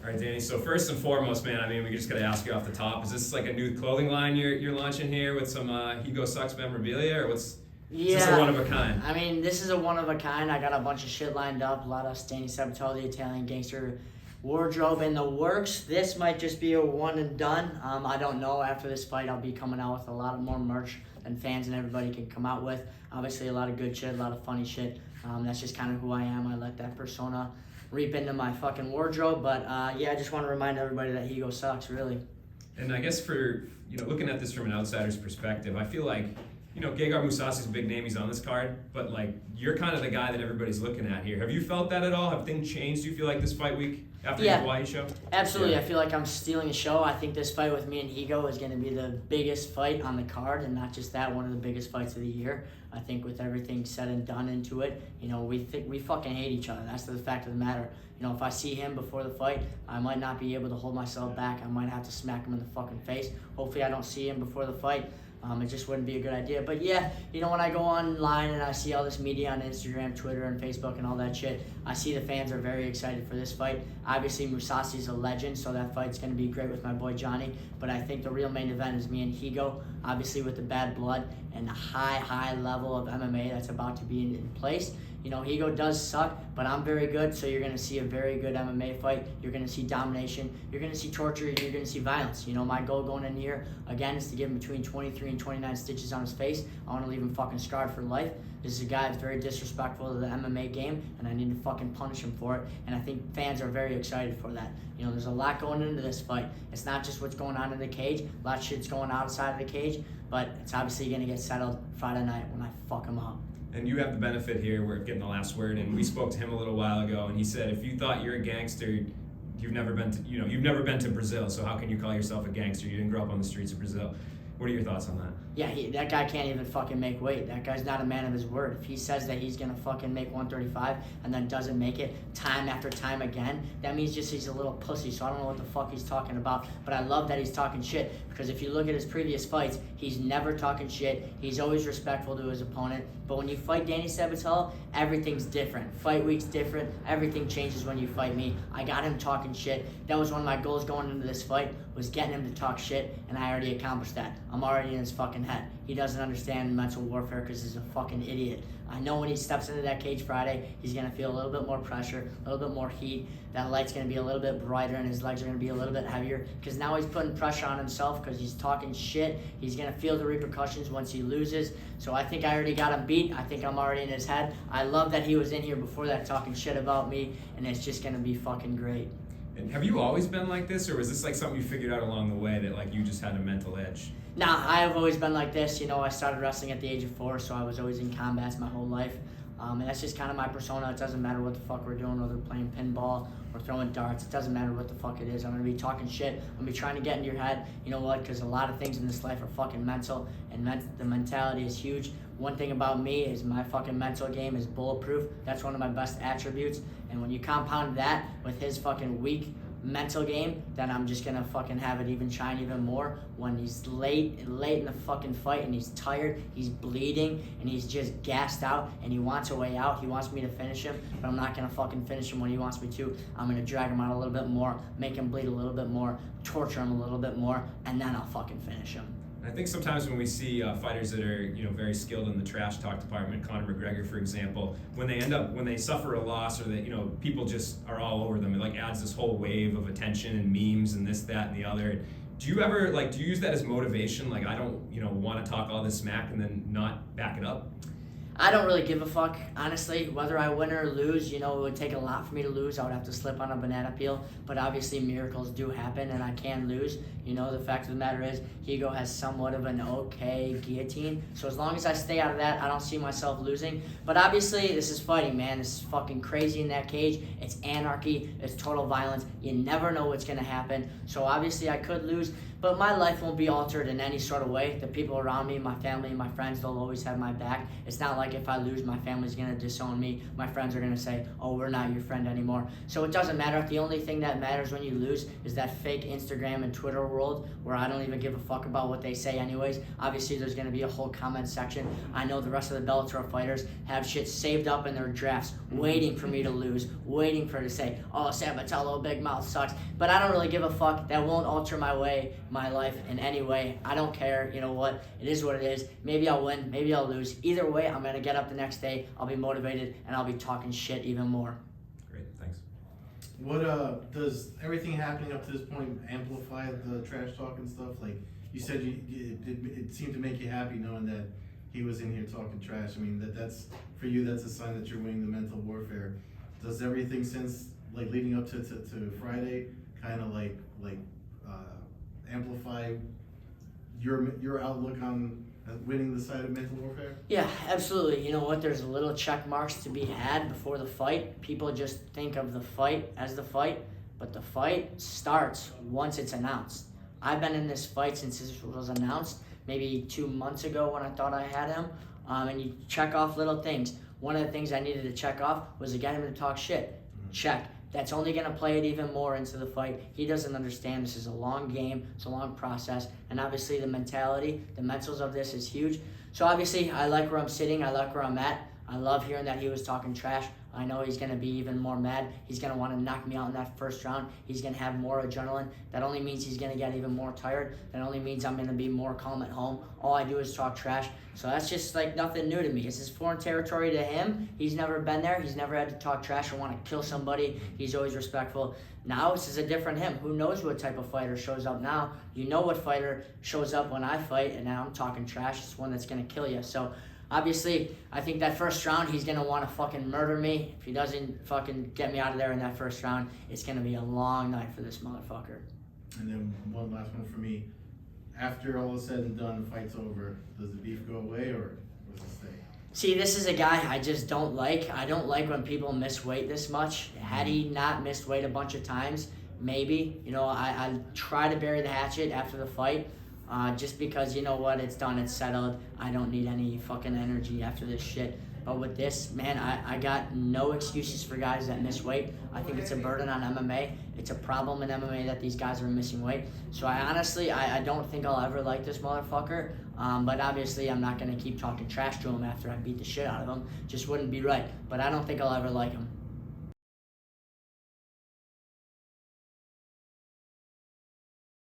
All right, Danny. So first and foremost, man, I mean, we just got to ask you off the top. Is this like a new clothing line you're launching here with some Higo Sucks memorabilia, or what's? Yeah. Is this a one of a kind? I mean, this is a one of a kind. I got a bunch of shit lined up. A lot of Danny Sabatello, the Italian gangster wardrobe in the works. This might just be a one and done. I don't know. After this fight, I'll be coming out with a lot of more merch than fans and everybody can come out with. Obviously, a lot of good shit, a lot of funny shit. That's just kind of who I am. I let that persona reap into my fucking wardrobe. But yeah, I just want to remind everybody that Higo sucks, really. And I guess for looking at this from an outsider's perspective, I feel like Gegard Mousasi's a big name. He's on this card, but like you're kind of the guy that everybody's looking at here. Have you felt that at all? Have things changed? Do you feel like this fight week after your Hawaii show? Absolutely. I feel like I'm stealing the show. I think this fight with me and Higo is going to be the biggest fight on the card, and not just that, one of the biggest fights of the year. I think with everything said and done into it, we fucking hate each other. That's the fact of the matter. If I see him before the fight, I might not be able to hold myself back. I might have to smack him in the fucking face. Hopefully I don't see him before the fight. It just wouldn't be a good idea. But yeah, when I go online and I see all this media on Instagram, Twitter, and Facebook and all that shit, I see the fans are very excited for this fight. Obviously, Mousasi's a legend, so that fight's going to be great with my boy Johnny. But I think the real main event is me and Higo, obviously with the bad blood and the high level of MMA that's about to be in place. Higo does suck, but I'm very good, so you're going to see a very good MMA fight. You're going to see domination. You're going to see torture. You're going to see violence. My goal going in here, again, is to give him between 23 and 29 stitches on his face. I want to leave him fucking scarred for life. This is a guy that's very disrespectful to the MMA game, and I need to fucking punish him for it. And I think fans are very excited for that. There's a lot going into this fight. It's not just what's going on in the cage. A lot of shit's going outside of the cage, but it's obviously going to get settled Friday night when I fuck him up. And you have the benefit here, we're getting the last word, and we spoke to him a little while ago, and he said, if you thought you're a gangster, you've never been to Brazil, so how can you call yourself a gangster? You didn't grow up on the streets of Brazil. What are your thoughts on that? Yeah, that guy can't even fucking make weight. That guy's not a man of his word. If he says that he's gonna fucking make 135 and then doesn't make it time after time again, that means just he's a little pussy. So I don't know what the fuck he's talking about. But I love that he's talking shit, because if you look at his previous fights, he's never talking shit. He's always respectful to his opponent. But when you fight Danny Sabatello, everything's different. Fight week's different. Everything changes when you fight me. I got him talking shit. That was one of my goals going into this fight, was getting him to talk shit, and I already accomplished that. I'm already in his fucking head. He doesn't understand mental warfare because he's a fucking idiot. I know when he steps into that cage Friday, he's going to feel a little bit more pressure, a little bit more heat. That light's going to be a little bit brighter and his legs are going to be a little bit heavier, because now he's putting pressure on himself because he's talking shit. He's going to feel the repercussions once he loses. So I think I already got him beat. I think I'm already in his head. I love that he was in here before that talking shit about me, and it's just going to be fucking great. And have you always been like this, or was this like something you figured out along the way that like you just had a mental edge? Nah, I have always been like this. I started wrestling at the age of 4, so I was always in combats my whole life. And that's just kind of my persona. It doesn't matter what the fuck we're doing, whether we're playing pinball or throwing darts. It doesn't matter what the fuck it is. I'm going to be talking shit. I'm going to be trying to get into your head. You know what? Because a lot of things in this life are fucking mental, and the mentality is huge. One thing about me is my fucking mental game is bulletproof. That's one of my best attributes. And when you compound that with his fucking weak mental game, then I'm just gonna fucking have it even shine even more. When he's late in the fucking fight and he's tired, he's bleeding, and he's just gassed out, and he wants a way out. He wants me to finish him, but I'm not gonna fucking finish him when he wants me to. I'm gonna drag him out a little bit more, make him bleed a little bit more, torture him a little bit more, and then I'll fucking finish him. I think sometimes when we see fighters that are very skilled in the trash talk department, Conor McGregor for example, when they suffer a loss, or that people just are all over them, it like adds this whole wave of attention and memes and this, that, and the other. Do you ever do you use that as motivation? Like, I don't want to talk all this smack and then not back it up? I don't really give a fuck, honestly. Whether I win or lose, it would take a lot for me to lose. I would have to slip on a banana peel, but obviously miracles do happen, and I can lose. The fact of the matter is, Higo has somewhat of an okay guillotine, so as long as I stay out of that, I don't see myself losing. But obviously, this is fighting, man. This is fucking crazy in that cage. It's anarchy. It's total violence. You never know what's going to happen. So obviously, I could lose, But my life won't be altered in any sort of way. The people around me, my family, my friends, they'll always have my back. It's not like if I lose, my family's going to disown me. My friends are going to say, oh, we're not your friend anymore. So it doesn't matter. The only thing that matters when you lose is that fake Instagram and Twitter world where I don't even give a fuck about what they say anyways. Obviously, there's going to be a whole comment section. I know the rest of the Bellator fighters have shit saved up in their drafts, waiting for me to lose, waiting for it to say, oh, Sabatello, big mouth sucks. But I don't really give a fuck. That won't alter my life in any way. I don't care. You know what? It is what it is. Maybe I'll win. Maybe I'll lose. Either way, I'm going to get up the next day. I'll be motivated, and I'll be talking shit even more. Great, thanks. What does everything happening up to this point amplify the trash talk and stuff? Like you said, it seemed to make you happy knowing that he was in here talking trash. I mean, that's for you. That's a sign that you're winning the mental warfare. Does everything since like leading up to Friday kind of like amplify your outlook on winning the side of mental warfare? Yeah, absolutely. You know what? There's little check marks to be had before the fight. People just think of the fight as the fight, but the fight starts once it's announced. I've been in this fight since this was announced, maybe 2 months ago when I thought I had him. And you check off little things. One of the things I needed to check off was to get him to talk shit. Check. That's only going to play it even more into the fight. He doesn't understand this is a long game, it's a long process, and obviously the mentality, the mentals of this is huge. So obviously I like where I'm sitting, I like where I'm at. I love hearing that he was talking trash. I know he's going to be even more mad. He's going to want to knock me out in that first round. He's going to have more adrenaline. That only means he's going to get even more tired. That only means I'm going to be more calm at home. All I do is talk trash. So that's just like nothing new to me. This is foreign territory to him. He's never been there. He's never had to talk trash or want to kill somebody. He's always respectful. Now this is a different him. Who knows what type of fighter shows up now? You know what fighter shows up when I fight, and now I'm talking trash. It's one that's going to kill you. So obviously, I think that first round, he's going to want to fucking murder me. If he doesn't fucking get me out of there in that first round, it's going to be a long night for this motherfucker. And then one last one for me. After all is said and done, the fight's over, does the beef go away or does it stay? See, this is a guy I just don't like. I don't like when people miss weight this much. Had he not missed weight a bunch of times, maybe. You know, I try to bury the hatchet after the fight. Just because, you know what, it's done, it's settled. I don't need any fucking energy after this shit. But with this, man, I got no excuses for guys that miss weight. I think it's a burden on MMA. It's a problem in MMA that these guys are missing weight. So I honestly don't think I'll ever like this motherfucker. But obviously, I'm not going to keep talking trash to him after I beat the shit out of him. Just wouldn't be right. But I don't think I'll ever like him.